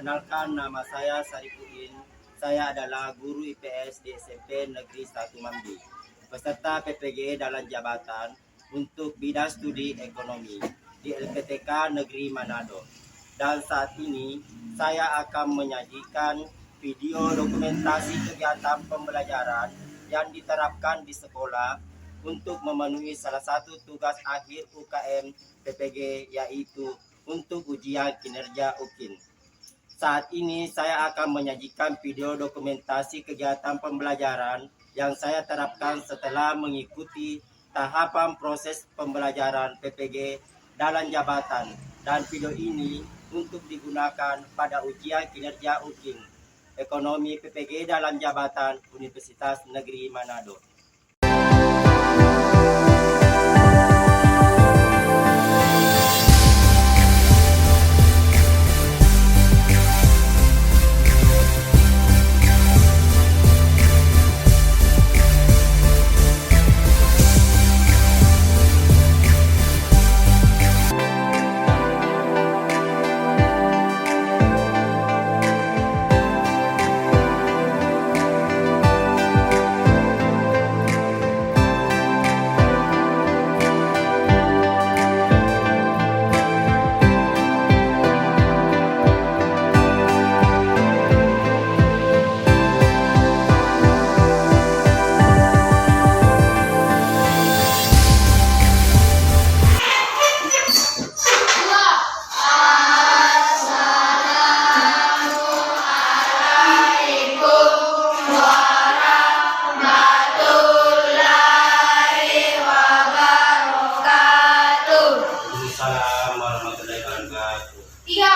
Perkenalkan, nama saya Sarifuddin. Saya adalah guru IPS di SMP Negeri 1 Mambi, peserta PPG dalam jabatan untuk bidang studi ekonomi di LPTK Negeri Manado. Dan saat ini saya akan menyajikan video dokumentasi kegiatan pembelajaran yang diterapkan di sekolah untuk memenuhi salah satu tugas akhir UKM PPG, yaitu untuk ujian kinerja UKIN. Saat ini saya akan menyajikan video dokumentasi kegiatan pembelajaran yang saya terapkan setelah mengikuti tahapan proses pembelajaran PPG dalam jabatan, dan video ini untuk digunakan pada ujian kinerja UKIN Ekonomi PPG dalam jabatan Universitas Negeri Manado. Iya.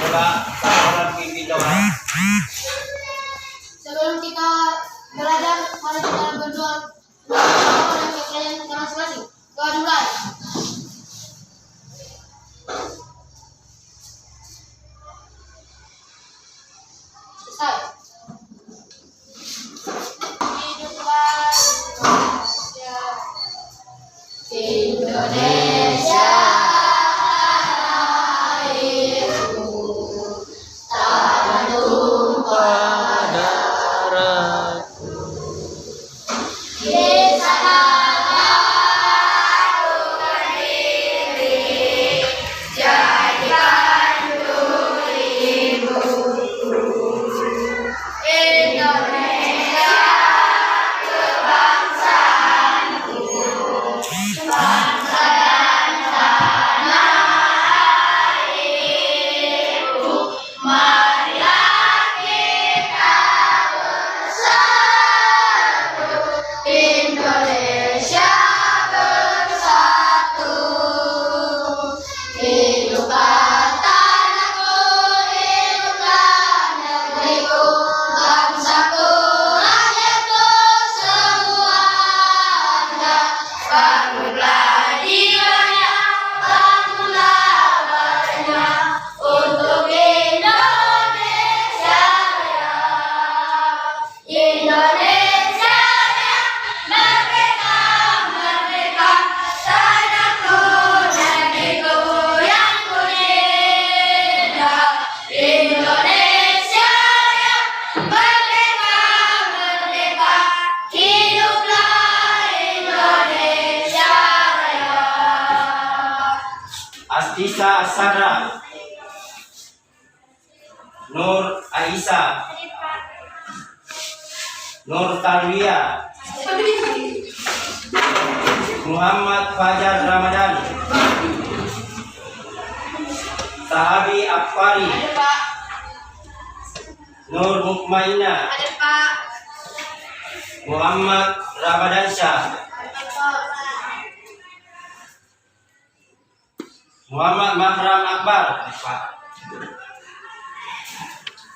Coba saran pimpin doa. Sebelum kita belajar, mari kita berdoa dan kalian kita masing-masing. Doa dimulai. Selesai. Hiduplah Indonesia. Astisa Asara, Nur Aisyah, Nur Talwiyah, Muhammad Fajar Ramadan, Sahabi Akbari, Nur Mukmainah, Muhammad Ramadansyah, Muhammad Mahram Akbar,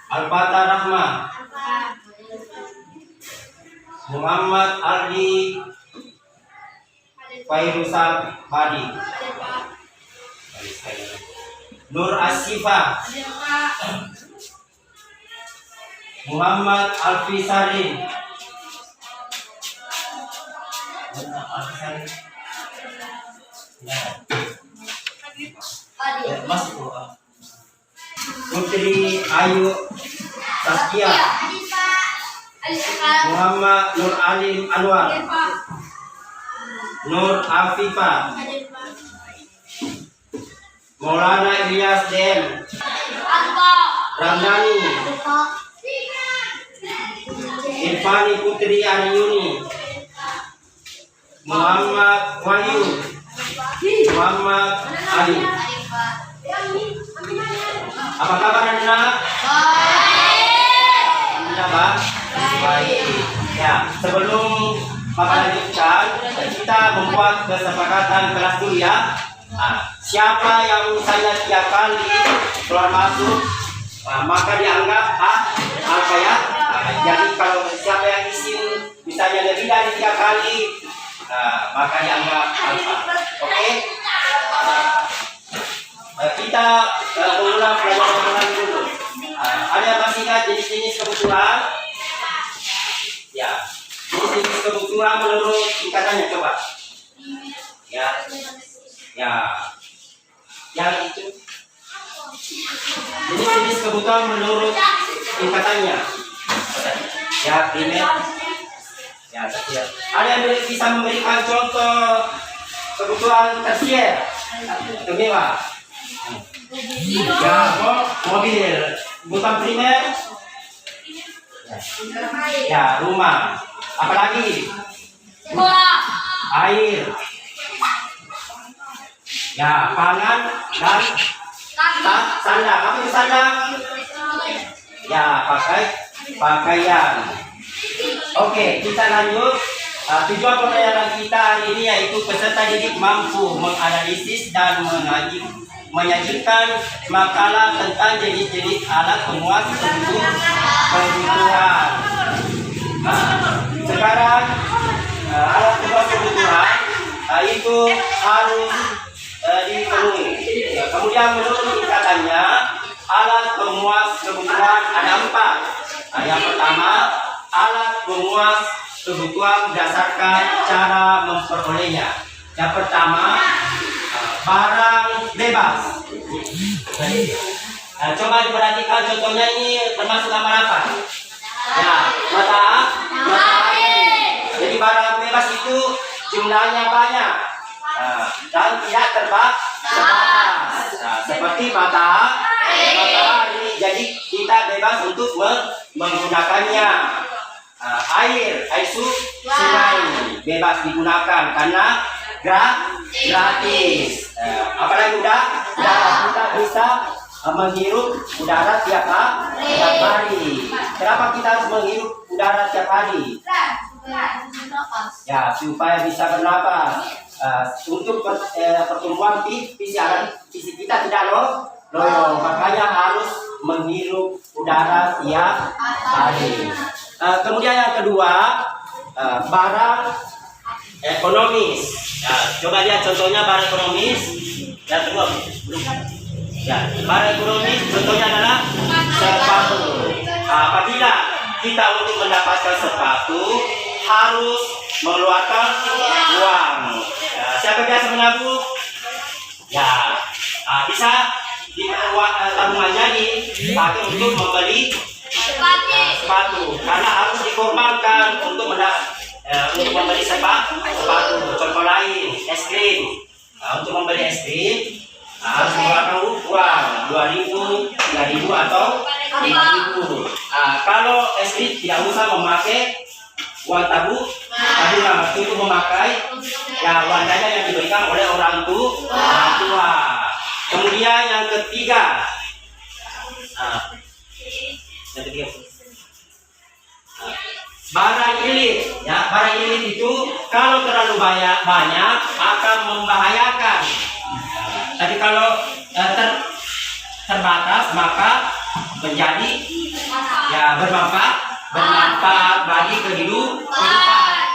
Al-Fatah Rahma, Muhammad Aldi Fairuzal Badi, Nur Asyifa, Muhammad Alfi Sarin, Putri Ayu Saskia, Muhammad Nur Alim Anwar, Nur Afifah, Maulana Ilyas Dem, Ramdhani, Irfani Putri Aryuni, Muhammad Wahyu, Muhammad Ali. Apa kabar anak? Baik. Baik. Ya, sebelum Bapak lanjutkan, kita membuat kesepakatan kelas kuliah. Siapa yang misalnya 3 kali keluar masuk, maka dianggap al-kaya. Jadi kalau siapa yang izin misalnya lebih dari 3 kali, maka dianggap alfa. Oke? Kita mengulang pelajaran dulu. Ada yang masih ingat jenis-jenis kebutuhan? Ya, jenis-jenis kebutuhan menurut tingkatannya coba. Ya, ya, yang itu. Jenis-jenis kebutuhan menurut tingkatannya. Ya, primer. Ya, tersier. Ada yang bisa memberikan contoh kebutuhan tersier? Kedua. Ya, mobil. Kebutuhan primer? Ya, rumah. Apalagi? Air. Ya, pangan dan sandang. Apa itu sandang? Ya, pakaian. Oke, kita lanjut. Tujuan pembelajaran kita hari ini yaitu peserta didik mampu menganalisis dan menyajikan makalah tentang jenis-jenis alat pemuas kebutuhan. Sekarang alat pemuas kebutuhan itu harus dipenuhi. Kemudian menurut tingkatannya alat pemuas kebutuhan ada 4. Yang pertama, alat pemuas kebutuhan berdasarkan cara memperolehnya. Yang pertama, barang bebas. Coba diperhatikan contohnya ini termasuk gambar apa? Ya, matahari. Jadi barang bebas itu jumlahnya banyak dan tidak terbatas. Seperti matahari. Jadi kita bebas untuk menggunakannya. Air sungai bebas digunakan karena gratis. Apalagi udara, kita bisa menghirup udara tiap hari. Kenapa kita harus menghirup udara tiap hari? Ya, supaya bisa bernapas. Untuk pertumbuhan fisik kita tidak loyo, makanya harus menghirup udara tiap hari. Kemudian yang kedua, barang ekonomis. Coba lihat contohnya barang ekonomis. Yang kedua, ya, barang ekonomis contohnya adalah sepatu. Apabila kita untuk mendapatkan sepatu harus mengeluarkan uang. Siapa biasa menabung? Ya, bisa di tabungannya dipakai untuk membeli sepatu karena harus dikorbankan untuk membeli sepatu. Contoh lain, es krim. Untuk membeli es krim harus mengeluarkan uang 2.000, 3.000 atau 5.000. Kalau es krim tidak usah memakai uang tabungan untuk memakai uang jajan yang diberikan oleh orang tua. Kemudian yang ketiga, barang ilit. Ya, barang ilit itu kalau terlalu banyak akan membahayakan. Tapi kalau terbatas maka menjadi bermanfaat bagi kehidupan.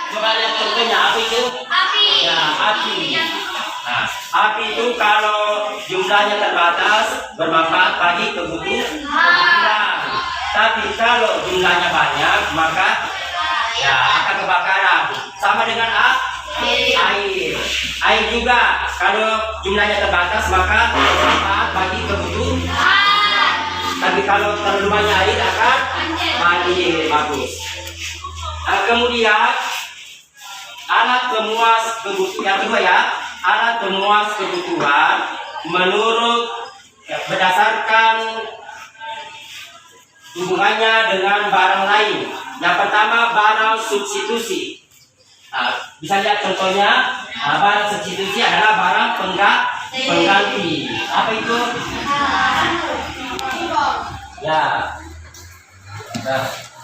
Coba lihat contohnya, apa itu? Api. Ya, api. Api itu kalau jumlahnya terbatas bermanfaat bagi kebutuhan. Tapi kalau jumlahnya banyak maka akan kebakaran. Sama dengan air. Air juga kalau jumlahnya terbatas maka bermanfaat bagi kebutuhan. tapi kalau terlalu banyak air akan mandi. Bagus. Kemudian alat pemuas kebutuhan yang kedua ya, alat pemuas kebutuhan menurut berdasarkan hubungannya dengan barang lain. Yang pertama barang substitusi. Bisa lihat contohnya, barang substitusi adalah barang pengganti. Apa itu? Ya,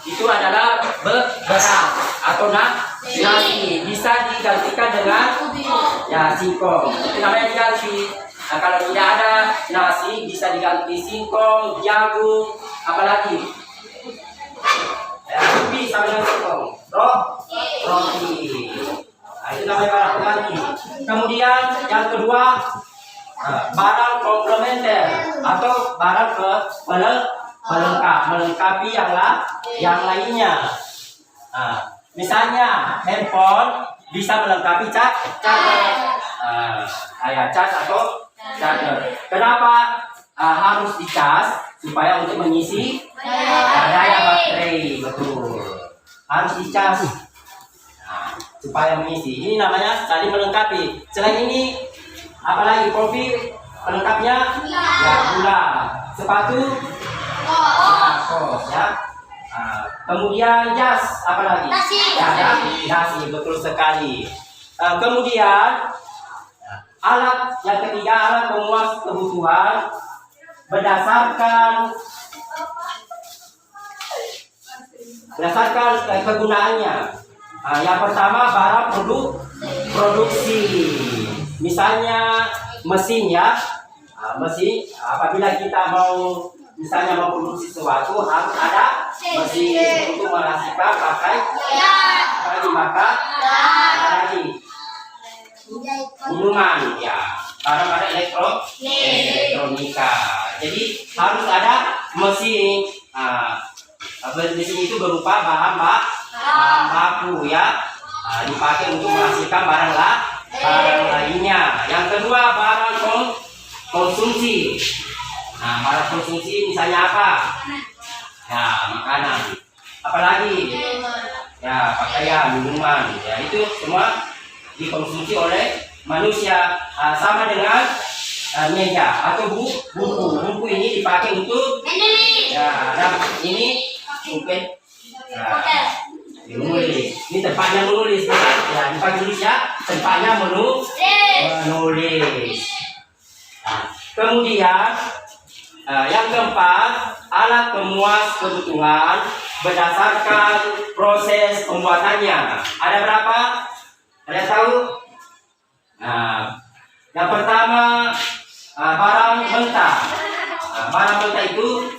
itu adalah beras atau nasi. Bisa digantikan dengan ya singkong. Itu namanya diganti. Kalau tidak ada nasi, bisa diganti singkong, jagung, apalagi kopi sama dengan singkong, roti. Itu namanya barang pengganti. Kemudian yang kedua, barang komplementer atau barang melengkapi yang lainnya. Misalnya handphone bisa melengkapi charger, cas atau charger. Kenapa harus dicas? Supaya untuk mengisi daya baterai. Betul, harus dicas supaya mengisi. Ini namanya saling melengkapi. Selain ini, apalagi kopi pelengkapnya ya gula, sepatu kos ya. Kemudian jas, apalagi nasi, betul sekali. Kemudian alat yang ketiga, alat pemuas kebutuhan berdasarkan kegunaannya. Yang pertama barang produksi. Misalnya mesin ya, mesin. Apabila kita mau misalnya memproduksi sesuatu, harus ada mesin untuk menghasilkan apalagi minuman ya, barang-barang elektronika. Jadi harus ada mesin. Mesin itu berupa bahan baku ya, dipakai untuk menghasilkan barang lainnya. Yang kedua barang konsumsi. Barang konsumsi misalnya apa? Ya, makanan. Apalagi ya, pakaian, minuman. Ya, itu semua dikonsumsi oleh manusia. Sama dengan meja atau buku. Buku ini dipakai untuk ya, dan ini mungkin menulis. Ini tempatnya menulis, bukan? Ya, dipakai tulis ya, tempatnya menulis. Kemudian yang keempat, alat pemuas kebutuhan berdasarkan proses pembuatannya. Ada berapa? Ada tahu? Yang pertama barang mentah. Barang mentah itu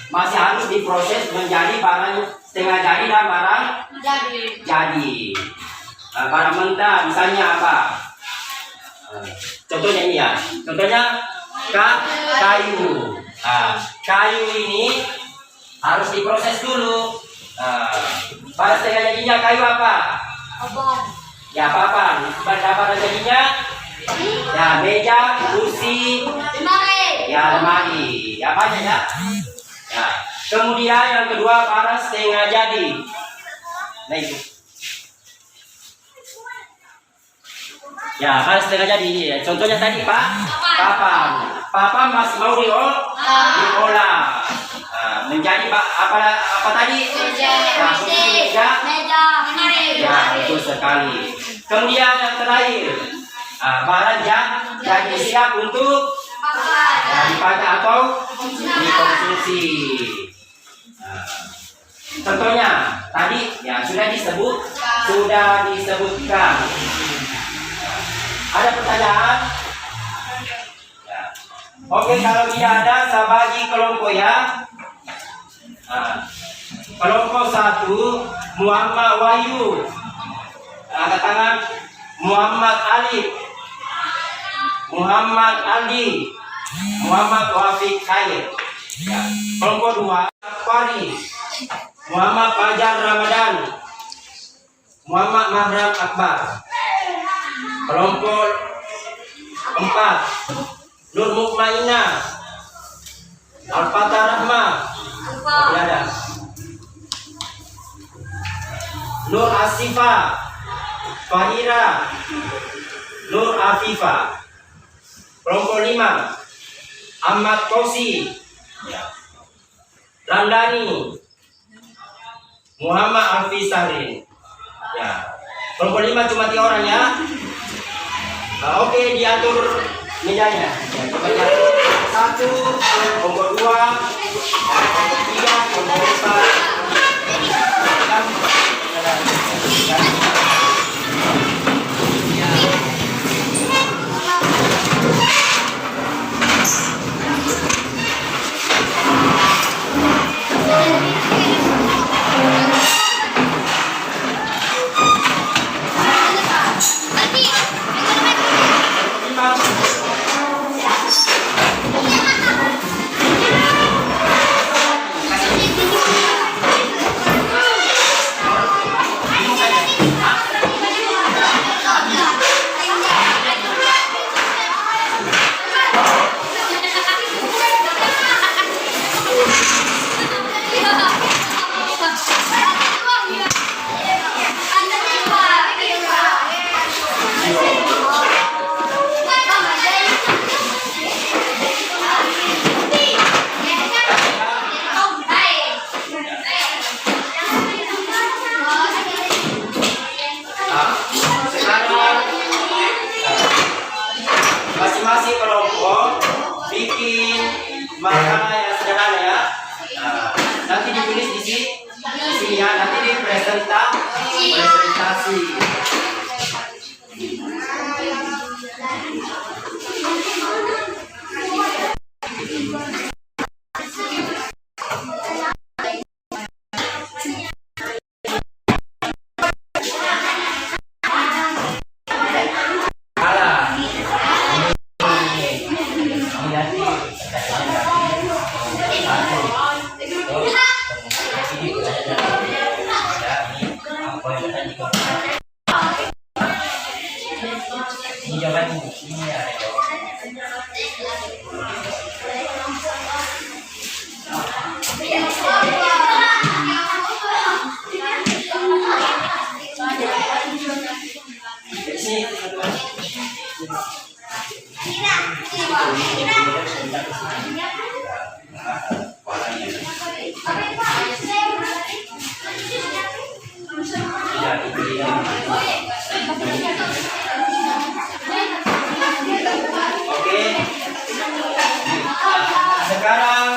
masih harus diproses menjadi barang setengah jadi dan barang jadi. Barang mentah misalnya apa? Contohnya ini ya. Contohnya kayu. Kayu ini harus diproses dulu. Barang setengah jadinya kayu apa? Ya papan. Barang jadinya ya meja, kursi, ya lemari, ya banyak ya. Kemudian yang kedua barang setengah jadi. Nah itu. Ya, barang setengah jadi. Contohnya tadi papan. Papan masih mau diolah. Menjadi apa tadi? Meja. Ya, betul sekali. Kemudian yang terakhir, barang yang jadi siap untuk dipakai atau dikonsumsi. Contohnya tadi ya sudah disebutkan. Ada pertanyaan? Ya. Oke, kalau tidak ada saya bagi kelompok ya. Kelompok 1 Muhammad Wahyu. Angkat tangan. Muhammad Alif, Muhammad Aldi, Muhammad Wafiq Khair. Kelompok 2 Fari, Muhammad Fajar Ramadan, Muhammad Mahram Akbar. Kelompok 4 Nur Mukmainah, Al-Fatah Rahma. Tidak ada. Nur Asifa, Fahira, Nur Afifa. Kelompok 5, Ahmad Kosi, Randani, Muhammad Alfi Sarin. Ya. Kelompok 5 cuma 3 orang ya. Oke, diatur mejanya. Ya, coba diatur. 1, kelompok 2, kelompok 3, kelompok 4. Masing-masing kelompok bikin makanan yang sederhana ya. Nanti ditulis di sini ya. Nanti presentasi. Oke. Sekarang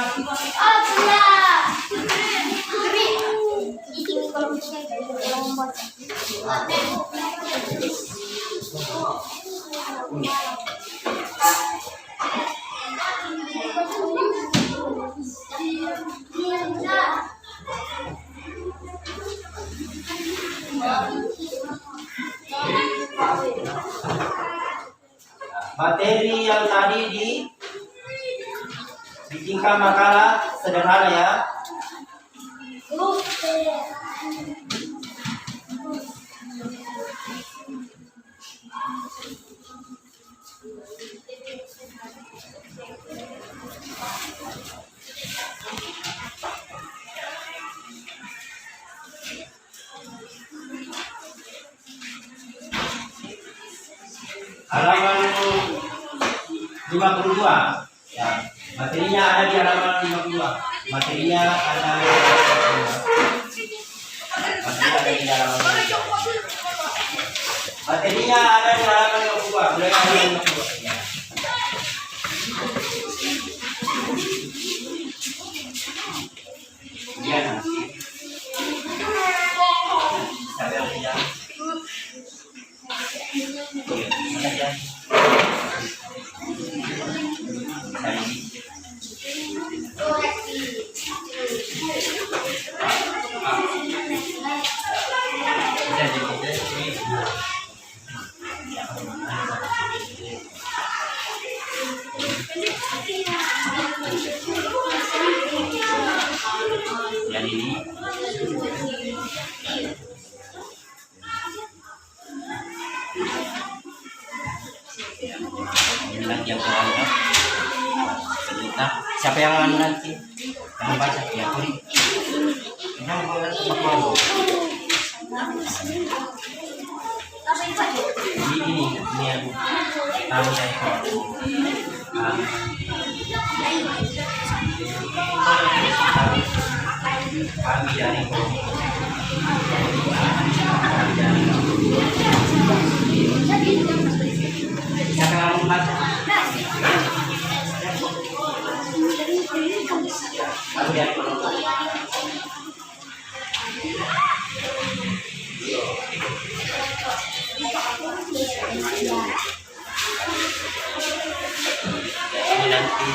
materi yang tadi dibikinkan makalah sederhana ya. Halaman 52 ya, materinya ada di halaman 52. Materinya ada di halaman 52. Materinya ada di halaman 52. Mulai halaman 52 ya. Kemudian nanti saya lihat. Siapa yang anu nanti? Yang baca ya, Kuri. Yang boleh ini aku tahu saya kami dari siapa yang membaca? Aku lihat ini nanti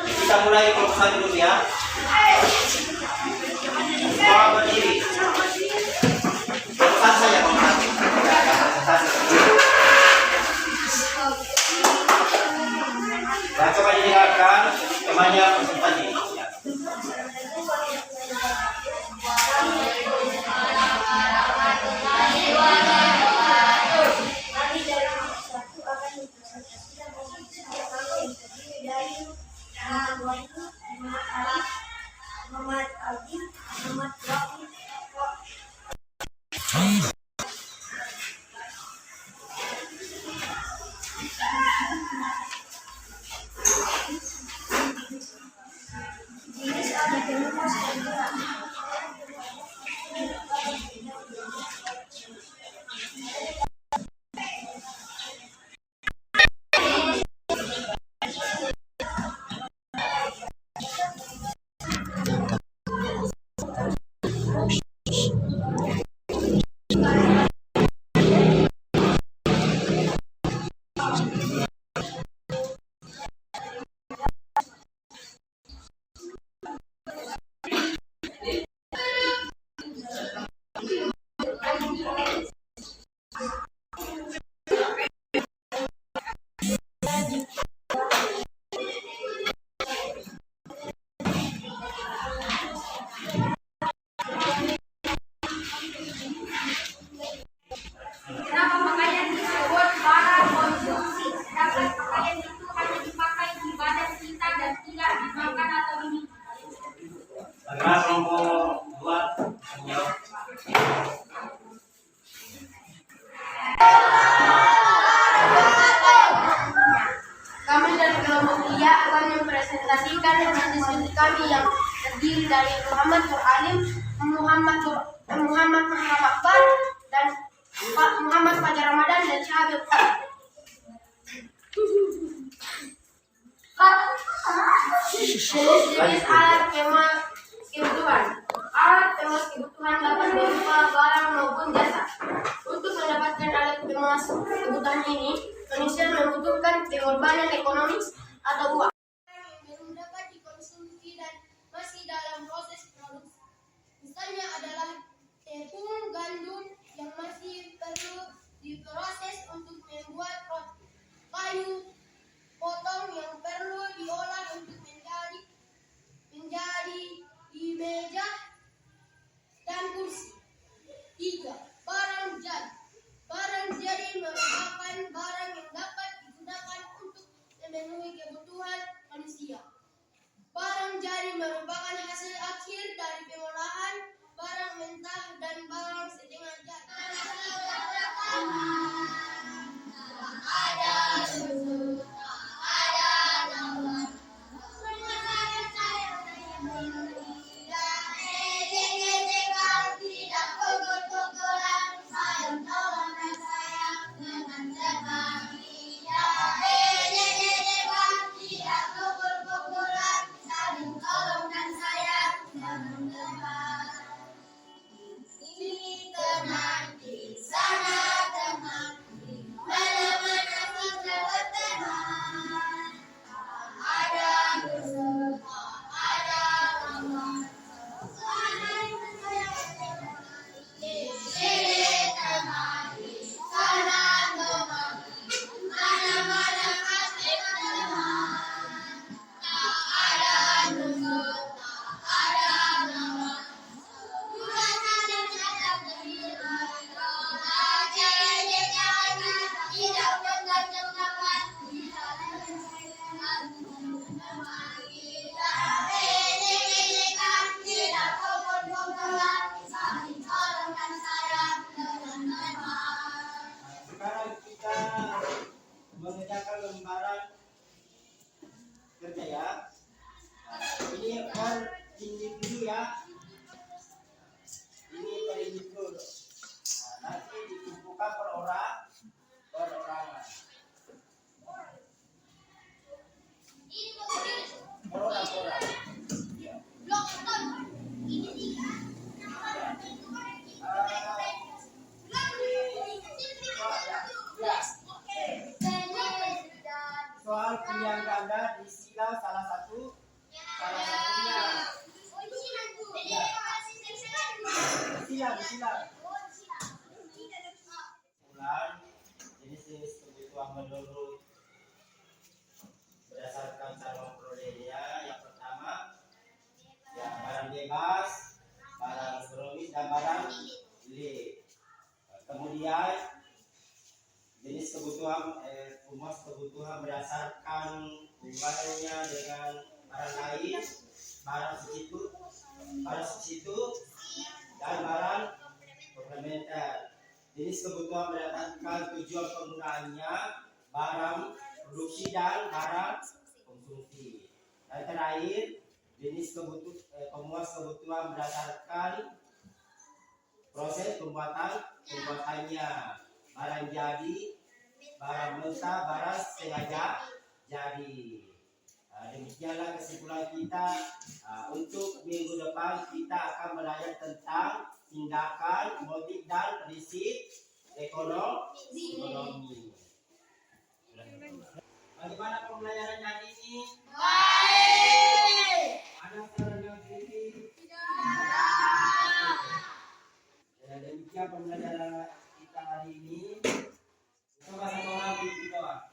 kita mulai proposal dulu ya. Semua berdiri. Proposal saja nah, coba didengarkan temannya tadi. Kenapa pakaian disebut barang konsumsi? Sedangkan pakaian itu hanya dipakai di badan kita dan tidak dimakan atau diminum. Bagaimana kelompok dua? Kami dari kelompok 3 akan mempresentasikan diskusi kami yang terdiri dari Muhammad Nur Alim, Muhammad Akbar, dan Muhammad Fajar Ramadan dan Syahabib. Jenis alat kebutuhan. Alat pemas kebutuhan dapat berupa barang maupun jasa. Untuk mendapatkan alat pemas kebutuhan ini, manusia membutuhkan pengorbanan ekonomis atau uang yang belum dapat dikonsumsi dan masih dalam proses produksi. Misalnya adalah tepung gandum yang masih perlu diproses untuk membuat roti, kayu potong yang perlu diolah untuk menjadi meja dan kursi. 3. Barang jadi. Barang jadi merupakan barang yang dapat digunakan untuk memenuhi kebutuhan manusia. Barang jadi merupakan hasil akhir dari pengolahan barang mentah dan barang setengah jadi. Ada susu, ada nomor. Tidak ejek-ejek, tidak pukul-pukulan. Sekarang kita mengerjakan lembaran kerja ya. Ini per individu ya. Ini per individu. Nanti dikumpulkan per orang, per orangan. Per orang, per orang. Soal pilihan ganda di sila salah satunya. Silang. Ulang jenis kebutuhan menurut berdasarkan cara memperolehnya. Yang pertama, ya barang bebas, barang ekonomis dan barang beli. Kemudian jenis kebutuhan kebutuhan berdasarkan hubungannya dengan barang lain, barang substitut dan barang komplementer. Jenis kebutuhan berdasarkan tujuan penggunaannya, barang produksi dan barang konsumsi. Dan terakhir, jenis pemuas kebutuhan berdasarkan proses pembuatannya, barang jadi, barang mentah, barang sengaja jadi. Demikianlah kesimpulan kita. Untuk minggu depan kita akan belajar tentang tindakan, motif dan prinsip ekonomi. Bagaimana pembelajaran hari ini? Baik. Ada saran yang kritik? Ya, demikian pembelajaran kita hari ini. Sama-sama orang di bawah.